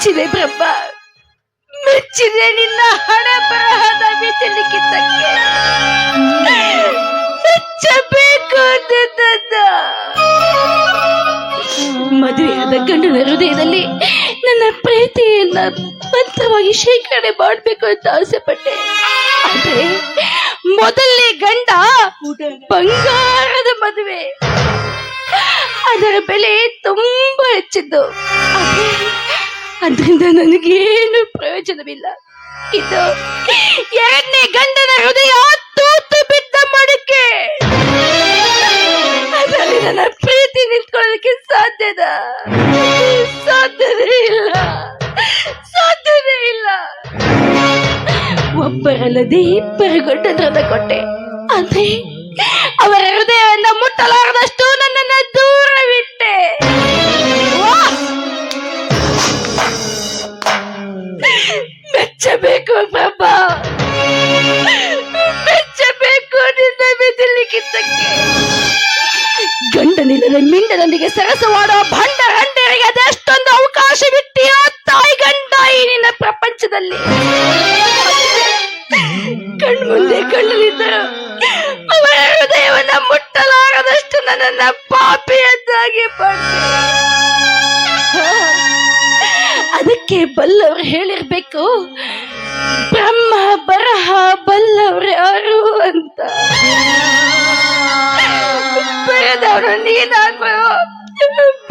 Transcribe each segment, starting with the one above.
ಮೆಚ್ಚಿದೆ ಬ್ರಹ್ಮ, ಮೆಚ್ಚಿದೆ ನಿನ್ನ ಹಣೆ ಬರಹದ ಲಿಖಿತಕ್ಕೆ. ಮೆಚ್ಚಬೇಕು ಅಂದದ್ದನ್ನ. ಮದುವೆಯಾದ ಗಂಡನ ಹೃದಯದಲ್ಲಿ ನನ್ನ ಪ್ರೀತಿಯನ್ನ ಮಂತ್ರವಾಗಿ ಶೇಖರಣೆ ಮಾಡಬೇಕು ಅಂತ ಆಸೆ ಪಟ್ಟೆ. ಆದ್ರೆ ಮೊದಲನೇ ಗಂಡ ಬಂಗಾರದ ಮದುವೆ, ಅದರ ಬೆಲೆ ತುಂಬಾ ಹೆಚ್ಚಿದ್ದು. ಅದರಿಂದ ನನಗೇನು ಪ್ರಯೋಜನವಿಲ್ಲ. ಇದು ಎರಡನೇ ಗಂಡನ ಹೃದಯ ತೂತು ಬಿದ್ದ ಮಡಿಕೆ. ಅದರಲ್ಲಿ ನನ್ನ ಪ್ರೀತಿ ನಿಂತ್ಕೊಳ್ಳೋದಕ್ಕೆ ಸಾಧ್ಯವೇ ಇಲ್ಲ. ಒಬ್ಬರಲ್ಲದೆ ಇಬ್ಬರು ಗಂಡನರನ್ನ ಕೊಟ್ಟೆ. ಆದ್ರೆ ಅವರ ಹೃದಯವನ್ನು ಮುಟ್ಟಲಾರದಷ್ಟು ನನ್ನನ್ನು ದೂರವಿಟ್ಟೆ. ಮೆಚ್ಚಬೇಕು ಬಾಬಾ, ಮೆಚ್ಚಬೇಕು ನಿನ್ನ ಲಿಖಿತಕ್ಕೆ. ಗಂಡನಿಲ್ಲದ ಮಿಂಡನೊಂದಿಗೆ ಸರಸವಾಡುವ ಭಂಡ ಗಂಡರಿಗೆ ಅದೆಷ್ಟೊಂದು ಅವಕಾಶವಿಟ್ಟಿಯೋ ತಾಯಿ ಗಂಡ ಈ ನಿನ್ನ ಪ್ರಪಂಚದಲ್ಲಿ. ಕಣ್ಮುಂದೆ ಕಣ್ಣಲ್ಲಿದ್ದರು ಅವರ ಹೃದಯವನ್ನ ಮುಟ್ಟಲಾರದಷ್ಟು ನನ್ನನ್ನ ಪಾಪಿಯನ್ನಾಗಿ ಮಾಡಿದೆ. ಅದಕ್ಕೆ ಬಲ್ಲವರು ಹೇಳಿರ್ಬೇಕು, ಬ್ರಹ್ಮ ಬರಹ ಬಲ್ಲವ್ರು ಯಾರು ಅಂತ. ಬರೆದವನು ನೀನಾಗುವ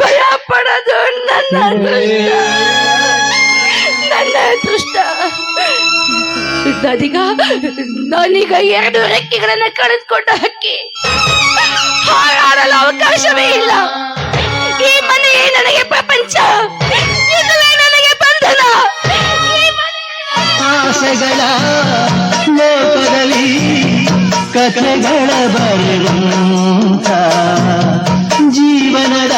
ಭಯ ಪಡೋದು ನನ್ನ ಅದೃಷ್ಟ. ನಾನೀಗ 2 ರೆಕ್ಕೆಗಳನ್ನ ಕಳೆದುಕೊಂಡ ಹಕ್ಕಿ, ಹಾರಾಡಲು ಅವಕಾಶವೇ ಇಲ್ಲ. ಈ ಮನೆಯೇ ನನಗೆ ಪ್ರಪಂಚ, ಇದುವೇ ನನಗೆ ಬಂಧನ. ಆಸೆಗಳ ಲೋಕದಲ್ಲಿ ಕಥೆಗಳ ಬರುವಂತ ಜೀವನದ